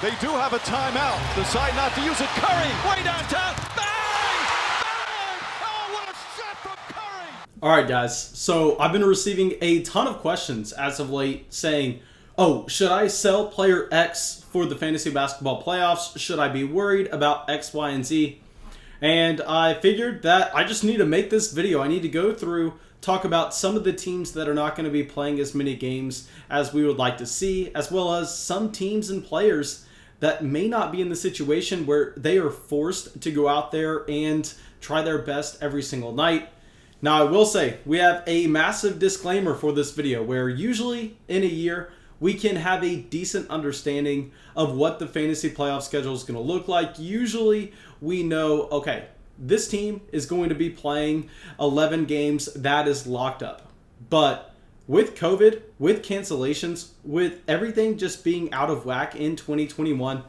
They do have a timeout. Decide not to use it. Curry, way downtown. Bang! Bang! Oh, what a shot from Curry! All right, guys. So I've been receiving a ton of questions as of late saying, oh, should I sell player X for the fantasy basketball playoffs? Should I be worried about X, Y, and Z? And I figured that I just need to make this video. I need to go through, talk about some of the teams that are not going to be playing as many games as we would like to see, as well as some teams and players that may not be in the situation where they are forced to go out there and try their best every single night. Now, I will say, we have a massive disclaimer for this video where usually in a year, we can have a decent understanding of what the fantasy playoff schedule is going to look like. Usually we know, okay, this team is going to be playing 11 games. That is locked up. But with COVID, with cancellations, with everything just being out of whack in 2021,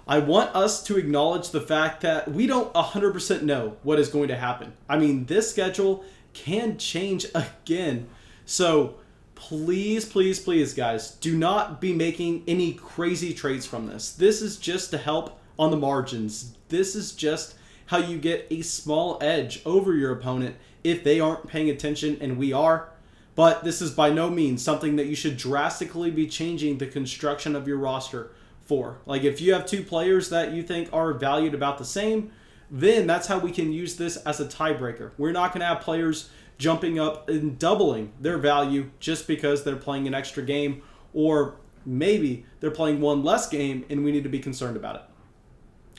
I want us to acknowledge the fact that we don't 100% know what is going to happen. I mean, this schedule can change again. So please, please, please, guys, do not be making any crazy trades from this. This is just to help on the margins. This is just how you get a small edge over your opponent if they aren't paying attention and we are. But this is by no means something that you should drastically be changing the construction of your roster for. Like, if you have two players that you think are valued about the same, then that's how we can use this as a tiebreaker. We're not going to have players jumping up and doubling their value just because they're playing an extra game, or maybe they're playing one less game and we need to be concerned about it.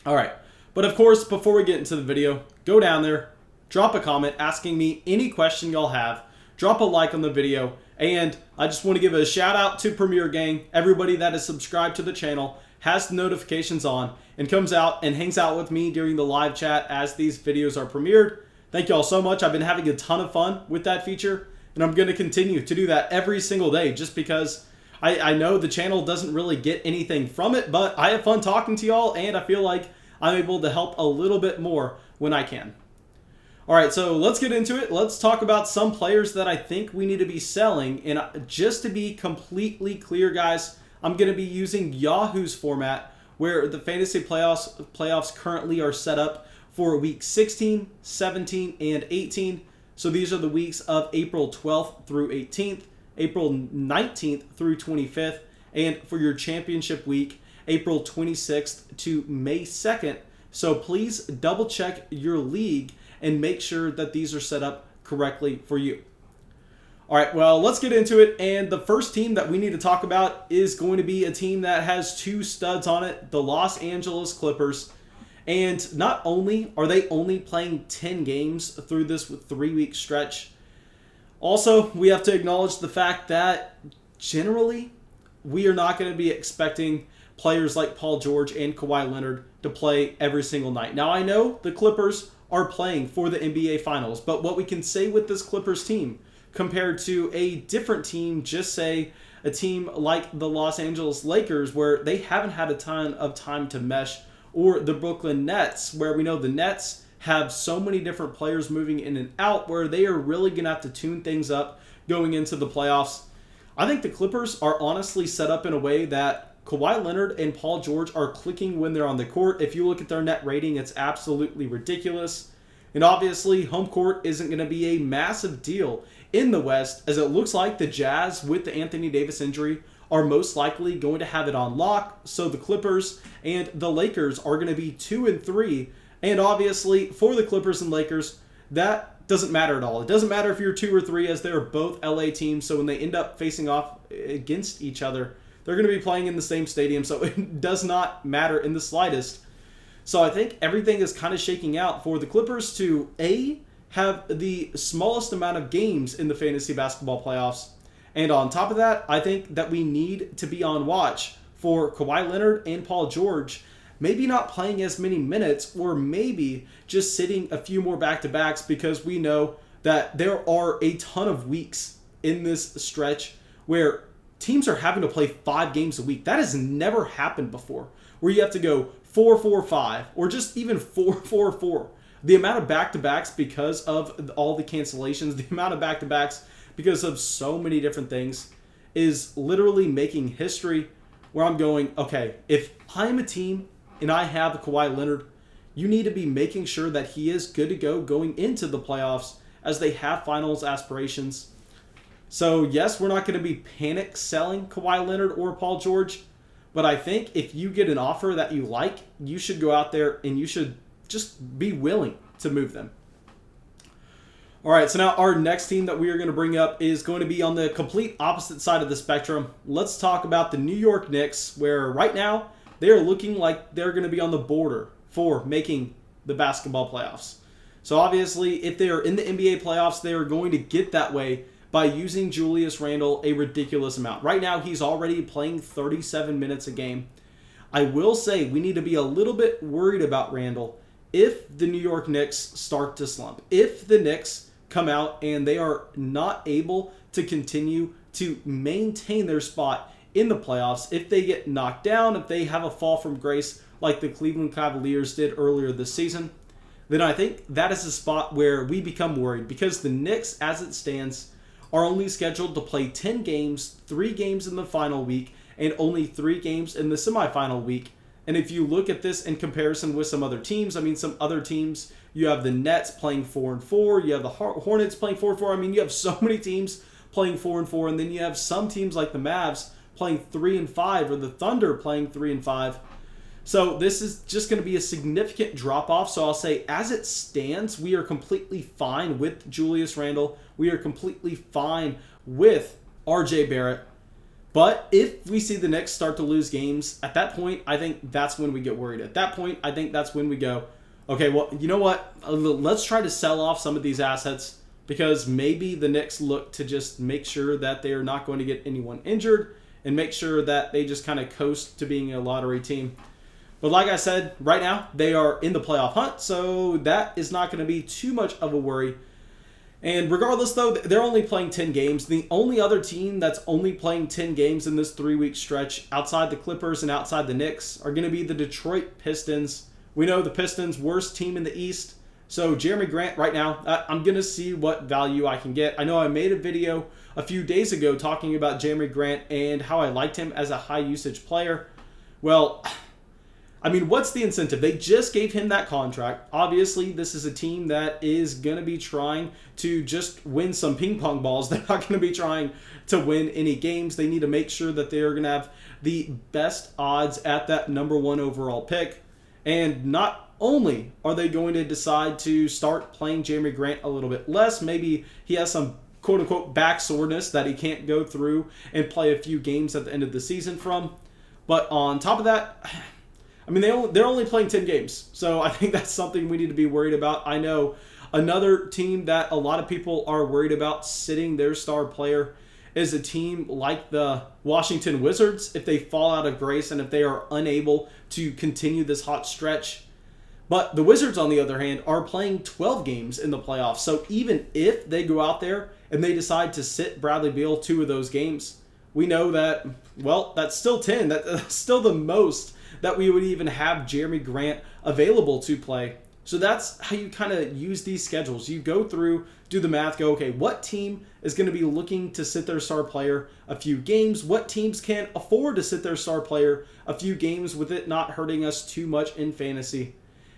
All right. But of course, before we get into the video, go down there, drop a comment asking me any question y'all have, drop a like on the video, and I just want to give a shout out to Premier Gang. Everybody that is subscribed to the channel, has the notifications on, and comes out and hangs out with me during the live chat as these videos are premiered. Thank y'all so much. I've been having a ton of fun with that feature, and I'm going to continue to do that every single day just because I know the channel doesn't really get anything from it, but I have fun talking to y'all, and I feel like I'm able to help a little bit more when I can. All right, so let's get into it. Let's talk about some players that I think we need to be selling. And just to be completely clear, guys, I'm going to be using Yahoo's format where the fantasy playoffs currently are set up for week 16, 17, and 18. So these are the weeks of April 12th through 18th, April 19th through 25th, and for your championship week, April 26th to May 2nd. So please double check your league and make sure that these are set up correctly for you. All right, well, let's get into it. And the first team that we need to talk about is going to be a team that has two studs on it, the Los Angeles Clippers. And not only are they only playing 10 games through this 3-week stretch, also, we have to acknowledge the fact that generally we are not going to be expecting players like Paul George and Kawhi Leonard to play every single night. Now, I know the Clippers are playing for the NBA Finals, but what we can say with this Clippers team compared to a different team, just say a team like the Los Angeles Lakers, where they haven't had a ton of time to mesh, or the Brooklyn Nets, where we know the Nets have so many different players moving in and out, where they are really going to have to tune things up going into the playoffs. I think the Clippers are honestly set up in a way that Kawhi Leonard and Paul George are clicking when they're on the court. If you look at their net rating, it's absolutely ridiculous. And obviously, home court isn't going to be a massive deal in the West, as it looks like the Jazz, with the Anthony Davis injury, are most likely going to have it on lock. So the Clippers and the Lakers are going to be 2 and 3. And obviously, for the Clippers and Lakers, that doesn't matter at all. It doesn't matter if you're 2 or 3, as they're both LA teams. So when they end up facing off against each other, they're going to be playing in the same stadium, so it does not matter in the slightest. So I think everything is kind of shaking out for the Clippers to, A, have the smallest amount of games in the fantasy basketball playoffs. And on top of that, I think that we need to be on watch for Kawhi Leonard and Paul George maybe not playing as many minutes, or maybe just sitting a few more back-to-backs, because we know that there are a ton of weeks in this stretch where teams are having to play 5 games a week. That has never happened before, where you have to go 4-4-5 or just even 4-4-4. The amount of back-to-backs because of all the cancellations, the amount of back-to-backs because of so many different things is literally making history where I'm going, okay, if I'm a team and I have Kawhi Leonard, you need to be making sure that he is good to go going into the playoffs as they have finals aspirations. So, yes, we're not going to be panic selling Kawhi Leonard or Paul George, but I think if you get an offer that you like, you should go out there and you should just be willing to move them. All right, so now our next team that we are going to bring up is going to be on the complete opposite side of the spectrum. Let's talk about the New York Knicks, where right now they are looking like they're going to be on the border for making the basketball playoffs. So obviously, if they are in the NBA playoffs, they are going to get that way by using Julius Randle a ridiculous amount. Right now, he's already playing 37 minutes a game. I will say we need to be a little bit worried about Randle if the New York Knicks start to slump. If the Knicks come out and they are not able to continue to maintain their spot in the playoffs, if they get knocked down, if they have a fall from grace like the Cleveland Cavaliers did earlier this season, then I think that is a spot where we become worried, because the Knicks, as it stands, are only scheduled to play 10 games, 3 games in the final week, and only 3 games in the semifinal week. And if you look at this in comparison with some other teams, some other teams, you have the Nets playing 4-4, you have the Hornets playing 4-4. You have so many teams playing 4-4, and then you have some teams like the Mavs playing 3-5, or the Thunder playing 3-5. So this is just going to be a significant drop-off. So I'll say, as it stands, we are completely fine with Julius Randle. We are completely fine with RJ Barrett. But if we see the Knicks start to lose games, at that point, I think that's when we get worried. At that point, I think that's when we go, okay, well, you know what? Let's try to sell off some of these assets, because maybe the Knicks look to just make sure that they are not going to get anyone injured and make sure that they just kind of coast to being a lottery team. But like I said, right now, they are in the playoff hunt, so that is not going to be too much of a worry. And regardless, though, they're only playing 10 games. The only other team that's only playing 10 games in this 3-week stretch, outside the Clippers and outside the Knicks, are going to be the Detroit Pistons. We know the Pistons' worst team in the East. So Jeremy Grant right now, I'm going to see what value I can get. I know I made a video a few days ago talking about Jeremy Grant and how I liked him as a high-usage player. Well, what's the incentive? They just gave him that contract. Obviously, this is a team that is going to be trying to just win some ping pong balls. They're not going to be trying to win any games. They need to make sure that they are going to have the best odds at that number 1 overall pick. And not only are they going to decide to start playing Jeremy Grant a little bit less, maybe he has some quote-unquote back soreness that he can't go through and play a few games at the end of the season from. But on top of that, they're only playing 10 games, so I think that's something we need to be worried about. I know another team that a lot of people are worried about sitting their star player is a team like the Washington Wizards, if they fall out of grace and if they are unable to continue this hot stretch. But the Wizards, on the other hand, are playing 12 games in the playoffs, so even if they go out there and they decide to sit Bradley Beal 2 of those games, we know that, well, that's still 10. That's still the most that we would even have Jeremy Grant available to play. So that's how you kind of use these schedules. You go through, do the math, go, okay, what team is going to be looking to sit their star player a few games? What teams can afford to sit their star player a few games with it not hurting us too much in fantasy?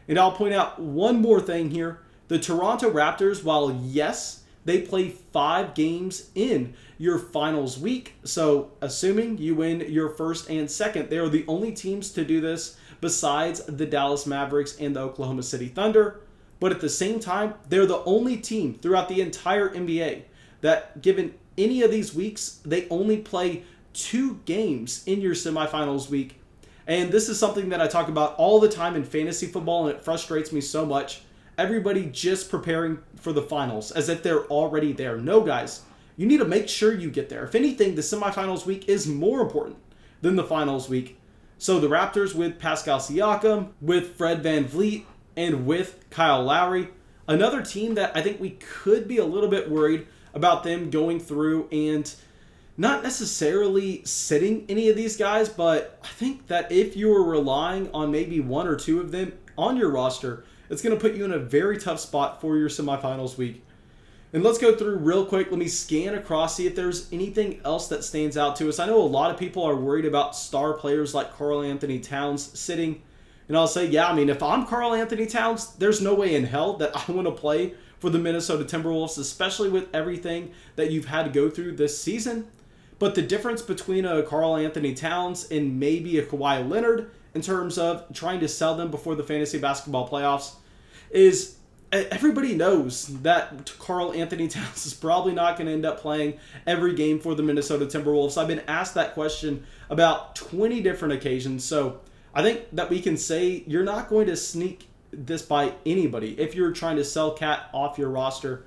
And I'll point out one more thing here. The Toronto Raptors, while yes, they play 5 games in your finals week. So assuming you win your first and second, they are the only teams to do this besides the Dallas Mavericks and the Oklahoma City Thunder. But at the same time, they're the only team throughout the entire NBA that, given any of these weeks, they only play 2 games in your semifinals week. And this is something that I talk about all the time in fantasy football, and it frustrates me so much. Everybody just preparing for the finals as if they're already there. No, guys, you need to make sure you get there. If anything, the semifinals week is more important than the finals week. So the Raptors with Pascal Siakam, with Fred VanVleet, and with Kyle Lowry, another team that I think we could be a little bit worried about them going through and not necessarily sitting any of these guys, but I think that if you were relying on maybe 1 or 2 of them on your roster, it's going to put you in a very tough spot for your semifinals week. And let's go through real quick. Let me scan across, see if there's anything else that stands out to us. I know a lot of people are worried about star players like Karl Anthony Towns sitting. And I'll say, yeah, I mean, if I'm Karl Anthony Towns, there's no way in hell that I want to play for the Minnesota Timberwolves, especially with everything that you've had to go through this season. But the difference between a Karl Anthony Towns and maybe a Kawhi Leonard in terms of trying to sell them before the fantasy basketball playoffs is everybody knows that Karl Anthony Towns is probably not going to end up playing every game for the Minnesota Timberwolves. I've been asked that question about 20 different occasions, so I think that we can say you're not going to sneak this by anybody if you're trying to sell Cat off your roster.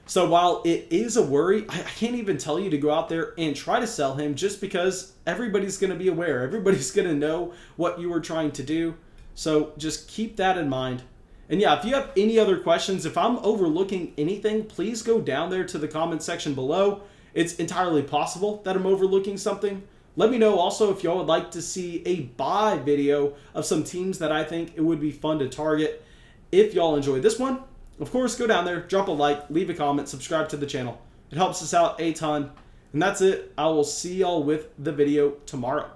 So while it is a worry, I can't even tell you to go out there and try to sell him just because everybody's going to be aware. Everybody's going to know what you were trying to do. So just keep that in mind. And yeah, if you have any other questions, if I'm overlooking anything, please go down there to the comment section below. It's entirely possible that I'm overlooking something. Let me know also if y'all would like to see a buy video of some teams that I think it would be fun to target. If y'all enjoyed this one, of course, go down there, drop a like, leave a comment, subscribe to the channel. It helps us out a ton. And that's it. I will see y'all with the video tomorrow.